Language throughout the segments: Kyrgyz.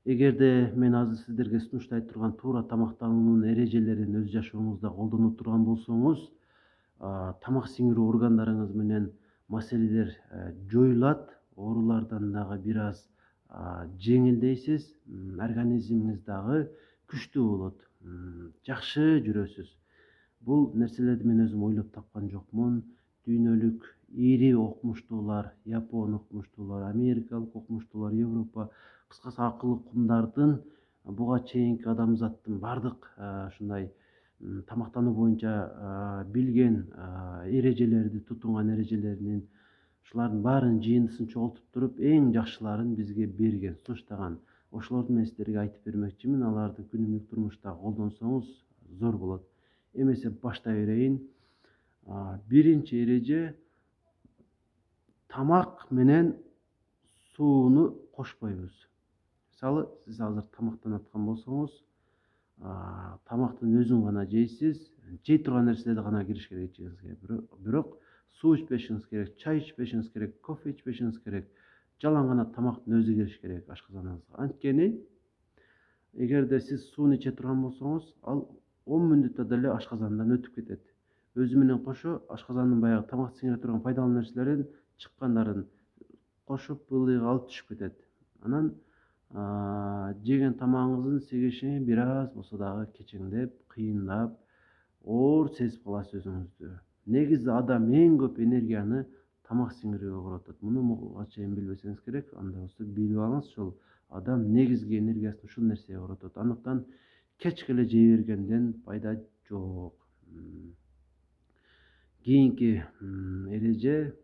Эгерде мен азыр сиздерге сунуштай турган туура тамактануунун эрежелерин өз жашооңузда колдонуп турган болсоңуз, тамак сиңирүү органдарыңыз менен маселелер жоюлат, оорулардан дагы бир аз жеңилдейсиз, организмиңиз дагы күчтүү болот, жакшы жүрөсүз. Бул нерселерди мен өзүм ойлоп тапкан жокмун. Дүйнөлүк ири окумуштуулар, Япон окумуштуулар, Америкалык окумуштуулар, Европа, кыскасы акылы кумдардын буга чейинки адамзаттын бардык ушундай тамактануу боюнча билген эрежелерди, тутунган эрежелеринин ушулардын баарын жыйындысын чогултуп туруп, эң жакшыларын бизге берген, сунуштаган. Ошолорду мен сиздерге айтып бермекчимин. Аларды күнүмдүк турмушта колдонсоңуз зор болот. Эмесе баштай берейин. Биринчи эреже: тамак менен сууну кошпойбуз. Мисалы, сиз азыр тамактанып аткан болсоңуз, тамактын өзүн гана жейсиз, жей турган нерселерди гана кириш керек ичиңизге. Бирок суу ичпешиңиз керек, чай ичпешиңиз керек, кофе ичпешиңиз керек. Жалаң гана тамактын өзү кириш керек ашказаныңызга. Анткени эгерде сиз сууну иче турган болсоңуз, ал 10 мүнөттө деле ашказандан өтүп кетет. Өзү менен кошо ашказандын баягы тамак сиңире турган пайдалуу нерселерин, чыккандарын кошуп, ылдыйга алып түшүп кетет. Анан жеген тамагыңыздын сигишине бир аз болсо дагы кечеңдеп, кыйындап, оор сезип каласыз өзүңүздү. Негизи адам эң көп энергияны тамак сиңирүүгө коротот. Муну буга чейин билбесеңиз керек, андай болсо билип алыңыз. Ошол адам негизги энергиясын ушул нерсеге коротот. Андыктан кечке эле жей бергенден пайда жок. Кийинки эреже: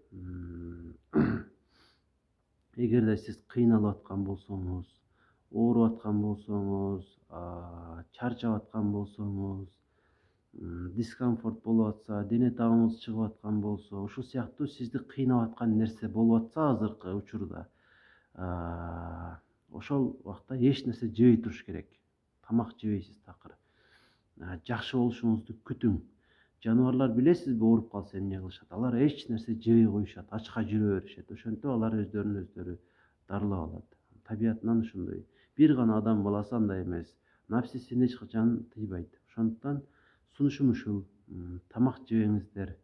эгерде сиз кыйналып аткан болсоңуз, ооруп аткан болсоңуз, чарчап аткан болсоңуз, дискомфорт болуп атса, дене табыңыз чыгып аткан болсо, ушул сыяктуу сизди кыйнап аткан нерсе болуп атса азыркы учурда, ошол убакта эч нерсе жебей туруш керек. Тамак жебейсиз такыр. Жакшы болушуңузду күтүң. Жаныбарлар билесизби, ооруп калса эмне кылышат? Алар эч нерсе жебей коюшат, ачка жүрө беришет. Ошентип алар өздөрүн өздөрү дарылап алат. Табиятынан ошондой. Бир гана адам баласы андай эмес. Напсисин эч качан тыйбайт. Ошондуктан сунушум ушул: тамак жебеңиздер.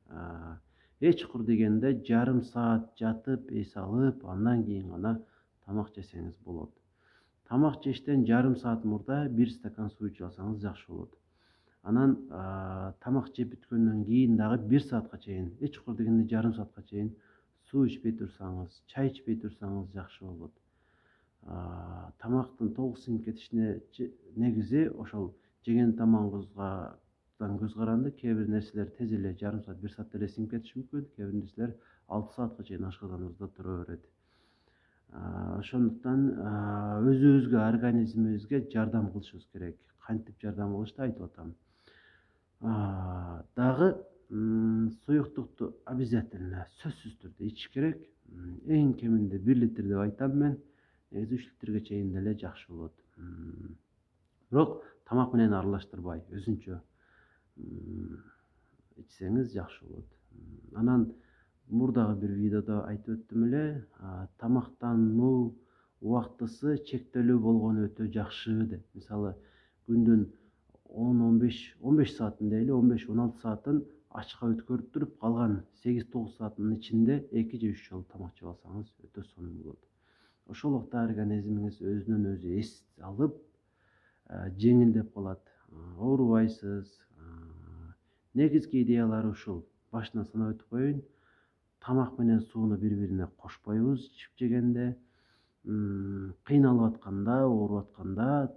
Эч чукур дегенде жарым саат жатып, эс алып, андан кийин гана тамак жесеңиз болот. Тамак жештен жарым саат мурда бир стакан суу ичип алсаңыз жакшы болот. Анан тамак жеп бүткөндөн кийин дагы бир саатка чейин, эч чукур дегенде жарым саатка чейин суу ичпей турсаңыз, чай ичпей турсаңыз жакшы болот. Тамактын толук сиңип кетишине негизи ошол жеген тамагыңыздан көз каранды. Кээ бир нерселер тез эле жарым саат, бир саатта эле сиңип кетиши мүмкүн. Кээ бир нерселер 6 саатка чейин ашказаныбызда тура берет. Ошондуктан өзүбүзгө, организмибизге жардам кылышыбыз керек. Кантип жардам кылышты айтып атам. Дагы суюктукту обязательно, сөзсүз түрдө ичиш керек. Эң кеминде 1 литр деп айтам мен. Негизи 3 литрге чейин деле жакшы болот. Бирок тамак менен аралаштырбай, өзүнчө ичсеңиз жакшы болот. Анан мурдагы бир видеодо айтып өттүм эле, тамактануу убактысы чектелүү болгону өтө жакшы деп. Мисалы, күндүн 10-15 саатын дейли, 15-16 саатын ачка өткөрүп туруп, калган 8-9 сааттын ичинде 2 же 3 жолу тамак жеп алсаңыз өтө сонун болот. Ошол убакта организмиңиз өзүнөн өзү эс алып, жеңилдеп калат, оорубайсыз. Негизги идеялары ушул. Башынан санап өтүп коеюн. Тамак менен сууну бири-бирине кошпойбуз ичип жегенде. Кыйналып атканда, ооруп атканда,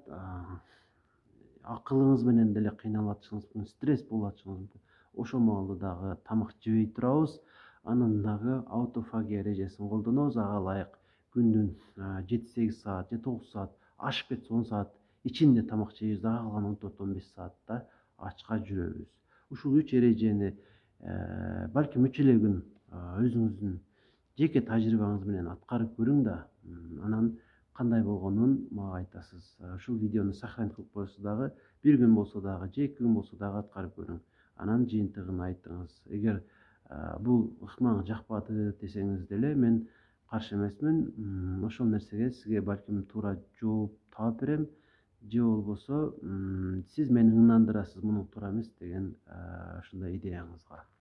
акылыңыз менен деле кыйналып атышыңыз мүмкүн, стресс болуп атышыңыз мүмкүн. Ошол маалда дагы тамак жебей турабыз. Анан дагы аутофагия эрежесин колдонобуз. Ага ылайык күндүн 7-8 саат же 9 саат, ашып кетсе 10 саат ичинде тамак жейбиз, дагы калган 14-15 саатта ачка жүрөбүз. Ушул 3 эрежени балким 3 эле күн өзүңүздүн жеке тажрыйбаңыз менен аткарып көрүң да, анан кандай болгонун мага айтасыз. Ушул видеону сохранить кылып коесуз дагы, бир күн болсо дагы же 2 күн болсо дагы аткарып көрүң. Анан жыйынтыгын айтыңыз. Эгер бул ыкмаң жакпады десеңиз деле, мен каршы эмесмин. Ошол нерсеге сизге балким туура жооп таап берем. Же болбосо сиз мени ынандырасыз, муну туура эмес деген ушундай идеяңызга.